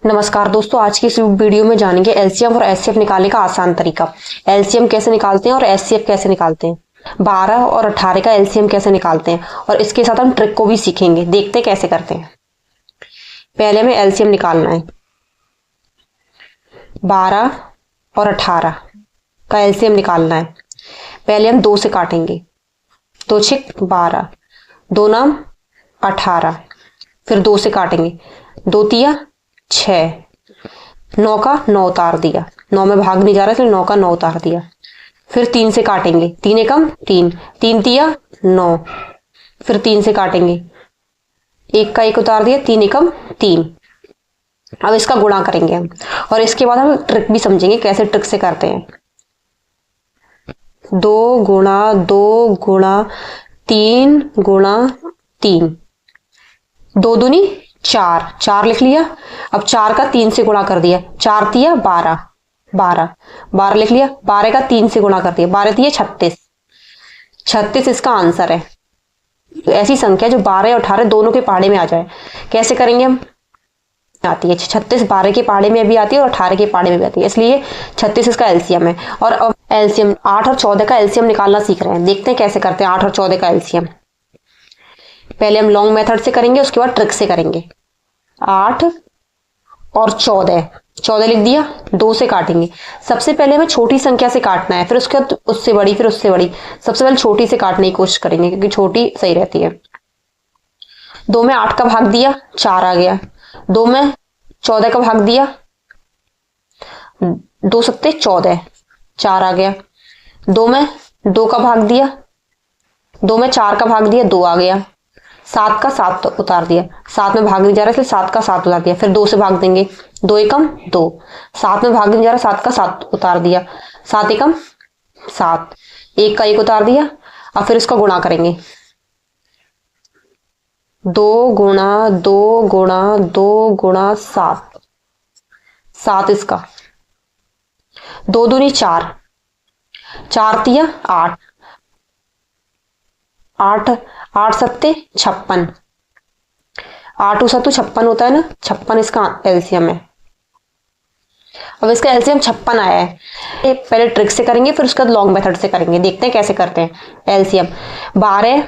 नमस्कार दोस्तों, आज की इस वीडियो में जानेंगे एलसीएम और एचसीएफ निकालने का आसान तरीका। एलसीएम कैसे निकालते हैं और एचसीएफ कैसे निकालते हैं, 12 और 18 का एलसीएम कैसे निकालते हैं, और इसके साथ हम ट्रिक को भी सीखेंगे। देखते हैं कैसे करते हैं। पहले हमें एलसीएम निकालना है। 12 और 18 का एलसीएम निकालना है। पहले हम 2 से काटेंगे। 2 छिक 12, 2 नाम 18, फिर 2 से काटेंगे। 2 तिया 6, 9 का 9 उतार दिया। 9 में भाग नहीं जा रहा इसलिए 9 का 9 उतार दिया। फिर 3 से काटेंगे। 3 एकम 3, 3 तिया 9, फिर 3 से काटेंगे। 1 का 1 उतार दिया, 3 एकम 3। अब इसका गुणा करेंगे हम, और इसके बाद हम ट्रिक भी समझेंगे कैसे ट्रिक से करते हैं। 2 गुणा 2 गुणा 3 गुणा 3, 2 दूनी 4, 4 लिख लिया। अब 4 का 3 से गुणा कर दिया। 4 तिया 12, 12, 12 लिख लिया। 12 का 3 से गुणा कर दिया। 12 तिया 36, 36 इसका आंसर है। ऐसी संख्या जो 12 और 18 दोनों के पहाड़े में आ जाए। कैसे करेंगे हम? आती है 36 12 के पहाड़े में भी आती है और 18 के पहाड़े में भी आती है, इसलिए 36 इसका एलसीएम है। और अब एलसीएम 8 और 14 का एलसीएम निकालना सीख रहे हैं। देखते हैं कैसे करते हैं 8 और 14 का एलसीएम। पहले हम लॉन्ग मेथड से करेंगे, उसके बाद ट्रिक से करेंगे। 8 और 14, 14 लिख दिया। 2 से काटेंगे। सबसे पहले हमें छोटी संख्या से काटना है, फिर उसके बाद उससे बड़ी, फिर उससे बड़ी। सबसे पहले छोटी से काटने की कोशिश करेंगे क्योंकि छोटी सही रहती है। 2 में 8 का भाग दिया, 4 आ गया। 2 में 14 का भाग दिया, 2 सत्ते 14, 4 आ गया। 2 में 2 का भाग दिया, 2 में 4 का भाग दिया, 2 आ गया। 7 का 7 उतार दिया। 7 में भाग नहीं जा रहा इसलिए 7 का 7 उतार दिया। फिर 2 से भाग देंगे। 2 एकम 2, 7 में भाग नहीं जा रहा, 7 का 7 उतार दिया। 7 एकम 7, 1 का 1 उतार दिया। अब फिर इसका गुणा करेंगे। 2 गुणा 2 गुणा 2 गुणा 7, 7 इसका। 2 दूनी 4, 4 तिया 8, 8 सत्ते 56, 8 सत्तू 56 होता है ना, 56 इसका एलसीएम है। अब इसका एलसीएम 56 आया है। पहले ट्रिक से करेंगे, फिर उसके बाद लॉन्ग मेथड से करेंगे। देखते हैं कैसे करते हैं एलसीएम। 12,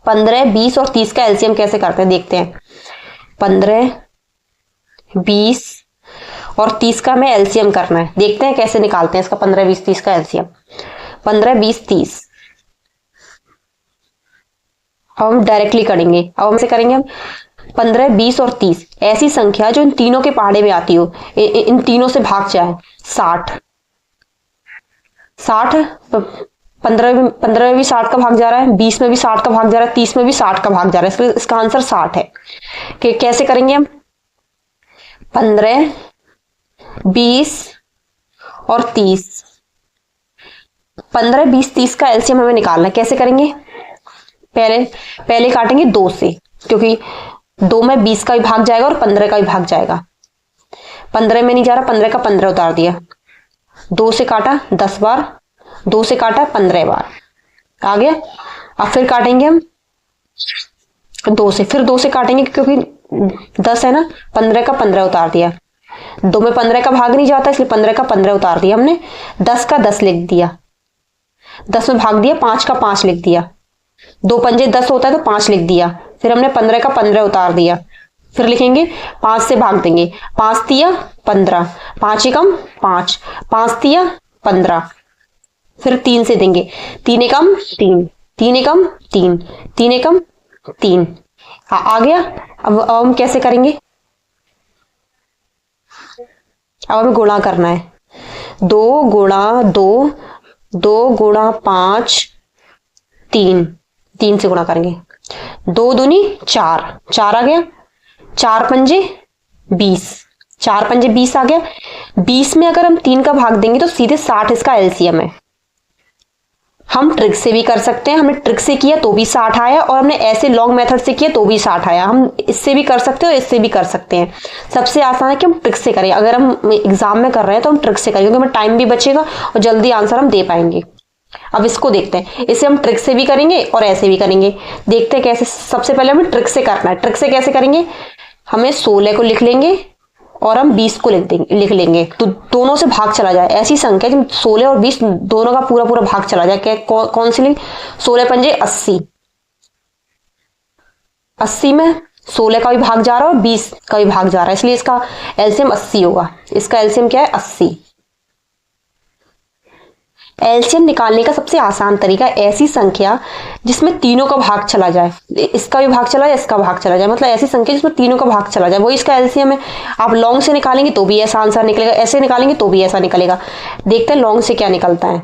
15, 20 और 30 का एलसीएम कैसे करते हैं देखते हैं। 15, 20 और 30 का हमें एलसीएम करना है। देखते हैं कैसे निकालते हैं इसका 15, 20, 30 का एलसीएम। 15, 20, 30 अब हम डायरेक्टली करेंगे। अब हम से करेंगे हम 15, 20 और 30 ऐसी संख्या जो इन तीनों के पहाड़े में आती हो, इन तीनों से भाग जाए। 60, 15 में भी 60 का भाग जा रहा है, 20 में भी 60 का भाग जा रहा है, 30 में भी 60 का भाग जा रहा है, इसलिए इसका आंसर 60 है। कि कैसे करेंगे हम? 15, 20 और 30, 15, 20, 30 का एलसीएम हमें निकालना है। कैसे करेंगे? पहले काटेंगे 2 से, क्योंकि 2 में 20 का भी भाग जाएगा और 15 का भी भाग जाएगा। 15 में नहीं जा रहा, 15 का 15 उतार दिया। 2 से काटा 10 बार, 2 से काटा 15 बार, आ गया। अब फिर काटेंगे हम 2 से, फिर 2 से काटेंगे क्योंकि 10 है ना, 15 का 15 उतार दिया। 2 में 15 का भाग नहीं जाता इसलिए 15 का 15 उतार दिया हमने। 10 का 10 लिख दिया। 10 में भाग दिया, 5 का 5 लिख दिया। 2 पंजे 10 होता है तो 5 लिख दिया। फिर हमने 15 का 15 उतार दिया। फिर लिखेंगे 5 से भाग देंगे। 5 तिया 15, 5 एकम 5, 5 तिया 15। फिर 3 से देंगे। 3 एकम 3, 3 एकम 3, 3 एकम 3 आ गया। अब हम कैसे करेंगे? अब हमें गुणा करना है। 2 गुणा 2, 2 गुणा 5, 3 से गुणा करेंगे। 2 दूनी 4, 4 आ गया। 4 पंजे 20, 4 पंजे 20 आ गया। 20 में अगर हम 3 का भाग देंगे तो सीधे 60 इसका एलसीएम है। हम ट्रिक से भी कर सकते हैं। हमने ट्रिक से किया तो भी 60 आया, और हमने ऐसे लॉन्ग मेथड से किया तो भी 60 आया। हम इससे भी कर सकते हैं और इससे भी कर सकते हैं। सबसे आसान है कि हम ट्रिक से करें। अगर हम एग्जाम में कर रहे हैं तो हम ट्रिक से करें, क्योंकि हमें टाइम भी बचेगा और जल्दी आंसर हम दे पाएंगे। अब इसको देखते हैं। इसे हम ट्रिक से भी करेंगे और ऐसे भी करेंगे। देखते हैं कैसे। सबसे पहले हमें ट्रिक से करना है। ट्रिक से कैसे करेंगे? हमें 16 को लिख लेंगे और हम 20 को लिख लेंगे, तो दोनों से भाग चला जाए। ऐसी संख्या जिसमें 16 और 20 दोनों का पूरा पूरा भाग चला जाए। कौन सी? 16 पंजे 80, 80 में 16 का भी भाग जा रहा है और 20 का भी भाग जा रहा है, इसलिए इसका एलसीएम 80 होगा। इसका एलसीएम क्या है? 80। एलसीएम निकालने का सबसे आसान तरीका ऐसी संख्या जिसमें तीनों का भाग चला जाए, इसका भी भाग चला जाए, इसका भाग चला जाए, मतलब ऐसी संख्या जिसमें तीनों का भाग चला जाए, वो इसका एलसीएम है। आप लॉन्ग से निकालेंगे तो भी ऐसा आंसर निकलेगा, ऐसे निकालेंगे तो भी ऐसा निकलेगा। देखते हैं लॉन्ग से क्या निकलता है।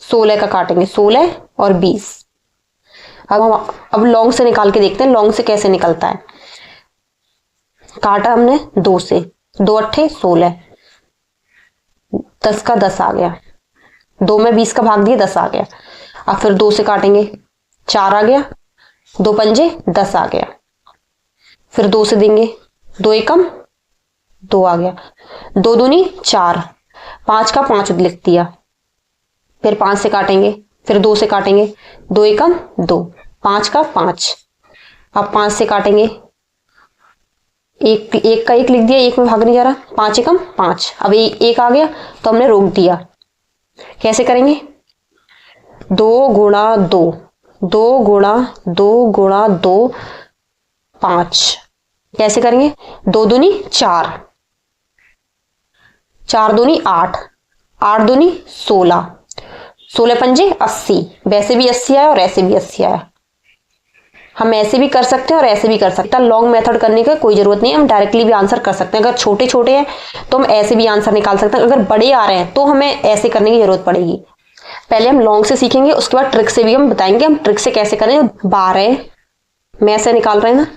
16 का काटेंगे, 16 और 20। अब लॉन्ग से निकाल के देखते हैं लॉन्ग से कैसे निकलता है। काटा हमने 2 से, 2 अट्ठे 16, 10 का 10 आ गया, 2 में 20 का भाग दिया 10 आ गया। अब फिर 2 से काटेंगे, 4 आ गया, 2 पंजे 10 आ गया। फिर 2 से देंगे, 2 एकम 2 आ गया, 2 दूनी 4, 5 का 5 लिख दिया। फिर 5 से काटेंगे, फिर 2 से काटेंगे, 2 एकम 2, 5 का 5। अब 5 से काटेंगे, एक का 1 लिख दिया, 1 में भाग नहीं जा रहा, 5 एकम 5। अब एक आ गया तो हमने रोक दिया। कैसे करेंगे? 2 गुणा 2, 2 गुणा 2 गुणा 2, 5। कैसे करेंगे? 2 दूनी 4, 4 दूनी 8, 8 दूनी 16, 16 पंजे 80। वैसे भी 80 आया और ऐसे भी 80 आया। हम ऐसे भी कर सकते हैं और ऐसे भी कर सकते हैं। लॉन्ग मेथड करने की कोई जरूरत नहीं है, हम डायरेक्टली भी आंसर कर सकते हैं। अगर छोटे छोटे हैं तो हम ऐसे भी आंसर निकाल सकते हैं, अगर बड़े आ रहे हैं तो हमें ऐसे करने की जरूरत पड़ेगी। पहले हम लॉन्ग से सीखेंगे, उसके बाद ट्रिक से भी हम बताएंगे हम ट्रिक से कैसे करें। 12 में ऐसे निकाल रहे हैं ना,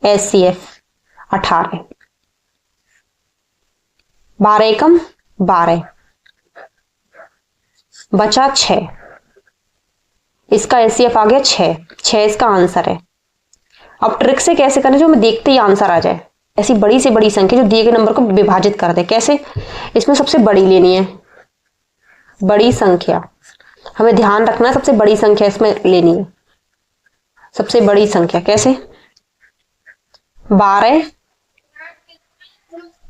एचसीएफ 18, 12 एकम 12, बचा 6, इसका एचसीएफ आ गया 6, 6 इसका आंसर है। अब ट्रिक से कैसे करें जो हमें देखते ही आंसर आ जाए। ऐसी बड़ी से बड़ी संख्या जो दिए गए नंबर को विभाजित कर दे। कैसे? इसमें सबसे बड़ी लेनी है, बड़ी संख्या हमें ध्यान रखना है, सबसे बड़ी संख्या इसमें लेनी है, सबसे बड़ी संख्या। कैसे? 12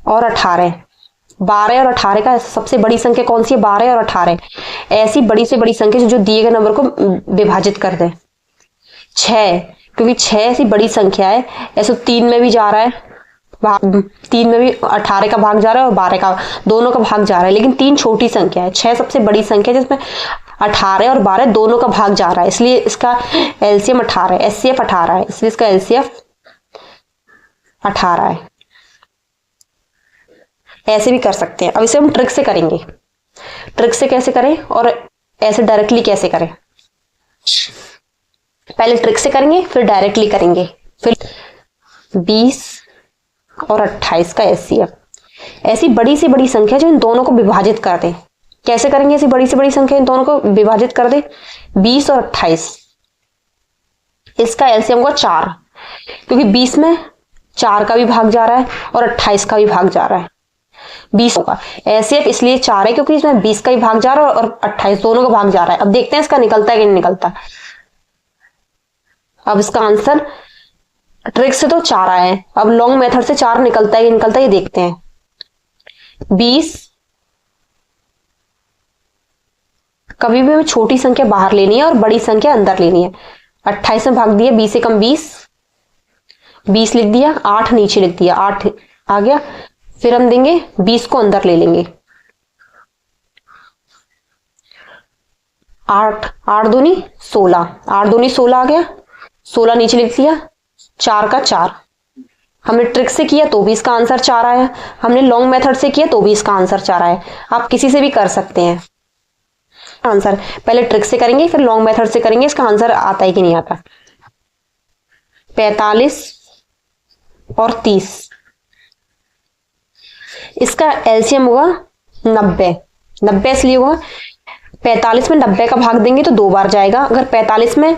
और 18, 12 और 18 का सबसे बड़ी संख्या कौन सी है? 12 और 18। ऐसी बड़ी से बड़ी संख्या जो दिए गए नंबर को विभाजित कर दे। 6, क्योंकि 6 ऐसी बड़ी संख्या है, ऐसे 3 में भी जा रहा है, 3 में भी 18 का भाग जा रहा है और 12 का, दोनों का भाग जा रहा है, लेकिन 3 छोटी संख्या है। 6 सबसे बड़ी संख्या है जिसमें 18 और 12 दोनों का भाग जा रहा है, इसलिए इसका एलसीएम 18 है, एचसीएफ 18 है, इसलिए इसका एलसीएफ 18 है। ऐसे भी कर सकते हैं। अब इसे हम ट्रिक से करेंगे। ट्रिक से कैसे करें और ऐसे डायरेक्टली कैसे करें? पहले ट्रिक से करेंगे फिर डायरेक्टली करेंगे। फिर 20 और 28 का एचसीएफ, ऐसी बड़ी से बड़ी संख्या जो इन दोनों को विभाजित कर दे। कैसे करेंगे? ऐसी बड़ी से बड़ी संख्या इन दोनों को विभाजित कर दे। 20 और 28, इसका एलसीएम को 4, क्योंकि 20 में 4 का भी भाग जा रहा है और 28 का भी भाग जा रहा है, 20 होगा। एचसीएफ इसलिए 4 है क्योंकि इसमें 20 का भी भाग जा रहा है और 28 दोनों का भाग जा रहा है। अब देखते हैं इसका निकलता है कि नहीं निकलता। अब इसका आंसर ट्रिक से तो 4 आया है, अब लॉन्ग मेथड से 4 निकलता है कि निकलता है ये देखते हैं। 20, कभी भी हमें छोटी संख्या बाहर लेनी है और बड़ी संख्या अंदर लेनी है। 28 में भाग दिया, 20 से कम 20, 20 लिख दिया, 8 नीचे लिख दिया, 8 आ गया। फिर हम देंगे 20 को अंदर ले लेंगे, 8 दूनी 16, 8 दूनी 16 आ गया, 16 नीचे लिख दिया, 4 का 4। हमने ट्रिक से किया तो भी इसका आंसर 4 आया, हमने लॉन्ग मेथड से किया तो भी इसका आंसर 4 आया। आप किसी से भी कर सकते हैं आंसर। पहले ट्रिक से करेंगे फिर लॉन्ग मेथड से करेंगे, इसका आंसर आता है कि नहीं आता। 45 और 30, इसका एलसीएम होगा 90। 90 इसलिए होगा 45 में 90 का भाग देंगे तो 2 बार जाएगा। अगर 45 में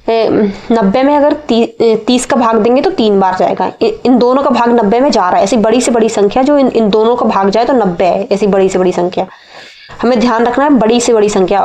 90 में अगर 30 का भाग देंगे तो 3 बार जाएगा। इन दोनों का भाग 90 में जा रहा है। ऐसी बड़ी से बड़ी संख्या जो इन दोनों का भाग जाए तो 90 है, ऐसी बड़ी से बड़ी संख्या। हमें ध्यान रखना है बड़ी से बड़ी संख्या।